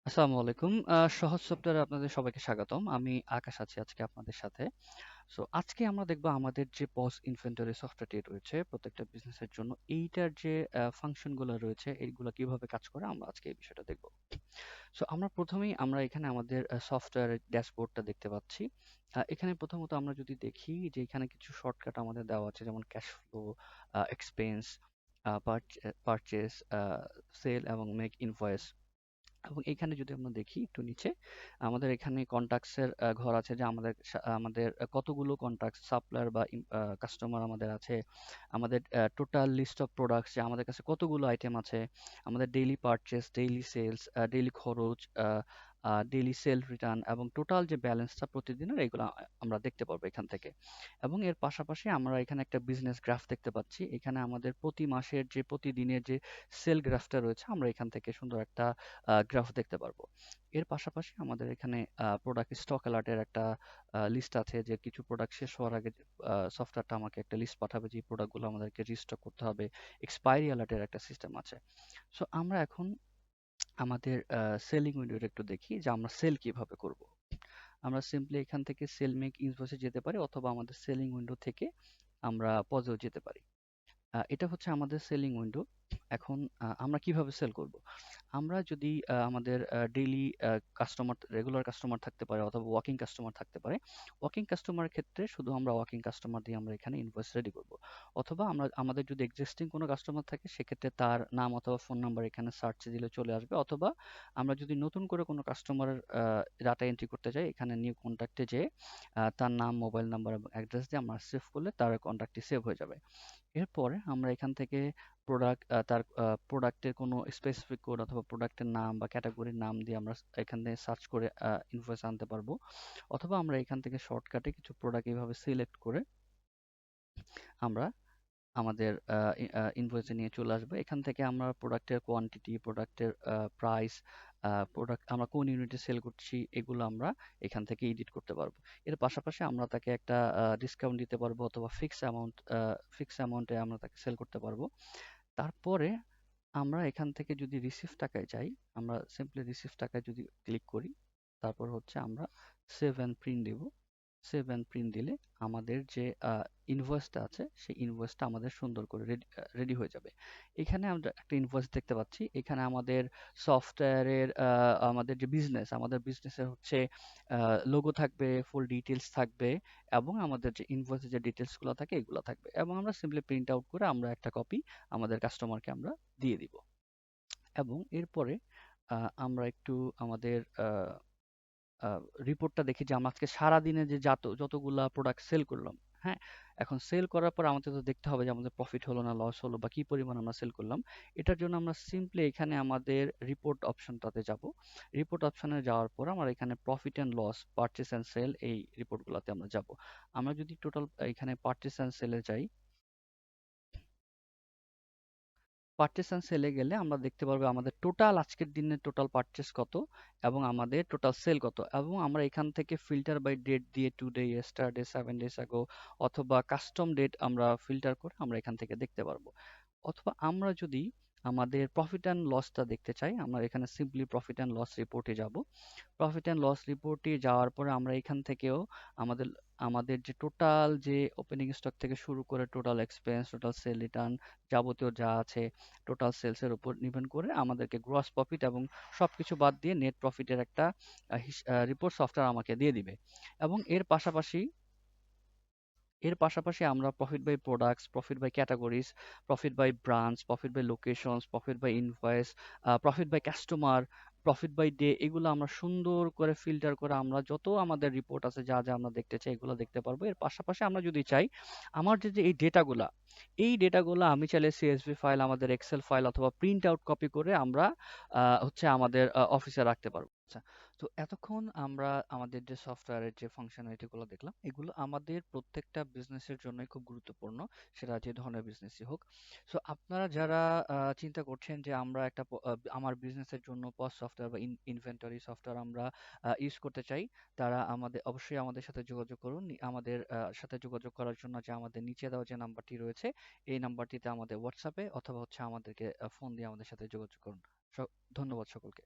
আসসালামু আলাইকুম। সহজ সফটওয়্যারে আপনাদের সবাইকে স্বাগতম। আমি আকাশ আছি আজকে আপনাদের সাথে। আজকে আমরা দেখব আমাদের যে পজ ইনভেন্টরি সফটওয়্যারটি রয়েছে প্রত্যেকটা বিজনেসের জন্য এইটার যে ফাংশন গুলো রয়েছে এইগুলো কিভাবে কাজ করে আমরা আজকে এই বিষয়টা দেখব। আমরা প্রথমেই আমরা এখানে আমাদের সফটওয়্যারের ড্যাশবোর্ডটা দেখতে পাচ্ছি। এখানে প্রথমত আমরা যদি দেখি যে এখানে কিছু শর্টকাট আমাদের দেওয়া আছে যেমন cash flow, expense, purchase, sale এবং মেক ইনভয়েস। এবং এখানে যদি আমরা দেখি একটু নিচে আমাদের এখানে কন্টাক্টস এর ঘর আছে যে আমাদের কতগুলো কন্টাক্ট সাপ্লায়ার বা কাস্টমার আমাদের আছে, আমাদের টোটাল লিস্ট অফ প্রোডাক্টস যে আমাদের কাছে কতগুলো আইটেম আছে, আমাদের daily purchase, daily sales, daily খরচ, ডেইলি সেল রিটার্ন এবং টোটাল যে ব্যালেন্সটা প্রতিদিনের এগুলো আমরা দেখতে পারবো এখান থেকে। এবং এর পাশাপাশি আমরা এখানে একটা বিজনেস গ্রাফ দেখতে পাচ্ছি। এখানে আমাদের প্রতি মাসের যে প্রতিদিনের যে সেল গ্রাফটা রয়েছে আমরা এখান থেকে সুন্দর একটা গ্রাফ দেখতে পারবো। এর পাশাপাশি আমাদের এখানে প্রোডাক্ট স্টক অ্যালার্টের একটা লিস্ট আছে যে কিছু প্রোডাক্ট শেষ হওয়ার আগে সফটওয়্যারটা আমাকে একটা লিস্ট পাঠাবে যে প্রোডাক্টগুলো আমাদেরকে রিস্টক করতে হবে। এক্সপায়ারি অ্যালার্টের একটা সিস্টেম আছে। আমরা এখন আমাদের সেলিং উইন্ডোটা একটু দেখি যে আমরা সেল কিভাবে করব। আমরা সিম্পলি এখান থেকে সেল মেক ইনভয়েসে যেতে পারি অথবা আমাদের সেলিং উইন্ডো থেকে আমরা পজেও যেতে পারি। এটা হচ্ছে আমাদের সেলিং উইন্ডো। এখন আমরা কিভাবে সেল করব? আমরা যদি আমাদের ডেইলি কাস্টমার, রেগুলার কাস্টমার থাকতে পারে অথবা ওয়াকিং কাস্টমার থাকতে পারে। ওয়াকিং কাস্টমারের ক্ষেত্রে শুধু আমরা ওয়াকিং কাস্টমার দিয়ে আমরা এখানে ইনভয়েস রেডি করব। অথবা আমাদের যদি এক্সিস্টিং কোনো কাস্টমার থাকে সেক্ষেত্রে তার নাম অথবা ফোন নাম্বার এখানে সার্চে দিলে চলে আসবে। অথবা আমরা যদি নতুন করে কোনো কাস্টমারের ডাটা এন্ট্রি করতে চাই এখানে নিউ কন্ট্যাক্টে যেয়ে তার নাম, মোবাইল নাম্বার এবং অ্যাড্রেস দিয়ে আমরা সেভ করলে তার কন্ট্যাক্টটি সেভ হয়ে যাবে। এরপরে আমরা এখান থেকে তার প্রোডাক্টের কোনো স্পেসিফিক কোড অথবা প্রোডাক্টের নাম বা ক্যাটাগরির নাম দিয়ে আমরা এখানে সার্চ করে ইনভয়েস আনতে পারবো। অথবা আমরা এখান থেকে শর্টকাটে কিছু প্রোডাক্ট এইভাবে সিলেক্ট করে আমরা আমাদের ইনভয়েসে নিয়ে চলে আসবে। এখান থেকে আমরা প্রোডাক্টের কোয়ান্টিটি, প্রোডাক্টের প্রাইস, প্রোডাক্ট আমরা কোন ইউনিটে সেল করছি এগুলো আমরা এখান থেকে এডিট করতে পারবো। এর পাশাপাশি আমরা তাকে একটা ডিসকাউন্ট দিতে পারবো অথবা ফিক্স অ্যামাউন্টে আমরা তাকে সেল করতে পারবো। তারপরে আমরা এখান থেকে যদি রিসিভ টাকায় যাই, আমরা সিম্পলি রিসিভ টাকায় যদি ক্লিক করি, তারপর হচ্ছে আমরা সেভ অ্যান্ড প্রিন্ট দিব। সেভ অ্যান্ড প্রিন্ট দিলে আমাদের যে ইনভয়েসটা আছে সেই ইনভয়েসটা আমাদের সুন্দর করে রেডি হয়ে যাবে। এখানে আমরা একটা ইনভয়েস দেখতে পাচ্ছি। এখানে আমাদের সফটওয়্যারের আমাদের যে বিজনেস, আমাদের বিজনেসের হচ্ছে লোগো থাকবে, ফুল ডিটেলস থাকবে এবং আমাদের যে ইনভয়েসের যে ডিটেলস গুলো থাকে এগুলো থাকবে এবং আমরা সিম্পলি প্রিন্ট আউট করে আমরা একটা কপি আমাদের কাস্টমারকে আমরা দিয়ে দিব। এবং এরপরে আমরা একটু আমাদের আ রিপোর্টটা দেখি যে আমরা আজকে সারাদিনে যে যতগুলা প্রোডাক্ট সেল করলাম, হ্যাঁ? এখন সেল করার পর আমাদের তো দেখতে হবে যে আমাদের প্রফিট হলো না লস হলো বা কি পরিমাণ আমরা সেল করলাম। এটার জন্য আমরা সিম্পলি এখানে আমাদের রিপোর্ট অপশনটাতে যাব। রিপোর্ট অপশনে যাওয়ার পর আমরা এখানে profit and loss, purchase and sale এই রিপোর্টগুলাতে আমরা যাব। আমরা যদি টোটাল এখানে পারচেজ অ্যান্ড সেলে যাই, পারচেস অ্যান্ড সেলে গেলে আমরা দেখতে পারবো আমাদের টোটাল আজকের দিনের টোটাল পারচেস কত এবং আমাদের টোটাল সেল কত এবং আমরা এখান থেকে ফিল্টার বাই ডেট দিয়ে টুডে, ইয়েস্টারডে, 7 days ago অথবা কাস্টম ডেট আমরা ফিল্টার করে আমরা এখান থেকে দেখতে পারবো। অথবা আমরা যদি আমাদের প্রফিট অ্যান্ড লসটা দেখতে চাই আমরা এখানে সিম্পলি প্রফিট অ্যান্ড লস রিপোর্টে যাব। প্রফিট অ্যান্ড লস রিপোর্টে যাওয়ার পরে আমরা এখান থেকেও আমাদের আমাদের যে টোটাল যে ওপেনিং স্টক থেকে শুরু করে total expense, total sell return যাবতীয় যা আছে টোটাল সেলস এর উপর নির্ভর করে আমাদেরকে গ্রস প্রফিট এবং সবকিছু বাদ দিয়ে নেট প্রফিটের একটা রিপোর্ট সফটওয়্যার আমাকে দিয়ে দিবে। এবং এর পাশাপাশি আমরা profit by products, profit by categories, profit by branch, profit by locations, profit by invoice, profit by customer, profit by day এগুলো আমরা সুন্দর করে ফিল্টার করে আমরা যত আমাদের রিপোর্ট আছে যা যা আমরা দেখতে চাই এগুলো দেখতে পারবো। এর পাশাপাশি আমরা যদি চাই আমার যে এই ডেটাগুলা আমি চাইলে সিএসভি ফাইল, আমাদের এক্সেল ফাইল অথবা প্রিন্ট আউট কপি করে আমরা হচ্ছে আমাদের অফিসে রাখতে পারবো। আচ্ছা, তো এতক্ষণ আমরা আমাদের যে সফটওয়্যারের যে ফাংশনালিটি গুলো দেখলাম এগুলো আমাদের প্রত্যেকটা বিজনেসের জন্যই খুব গুরুত্বপূর্ণ, সেটা যে ধরনের বিজনেসই হোক। আপনারা যারা চিন্তা করছেন যে আমরা আমার বিজনেসের জন্য পজ সফটওয়্যার বা ইনভেন্টরি সফটওয়্যার আমরা ইউজ করতে চাই, তারা অবশ্যই আমাদের সাথে যোগাযোগ করুন। আমাদের সাথে যোগাযোগ করার জন্য যে আমাদের নিচে দেওয়া যে নাম্বারটি রয়েছে এই নাম্বারটিতে আমাদের হোয়াটসঅ্যাপে অথবা হচ্ছে আমাদেরকে ফোন দিয়ে আমাদের সাথে যোগাযোগ করুন। ধন্যবাদ সকলকে।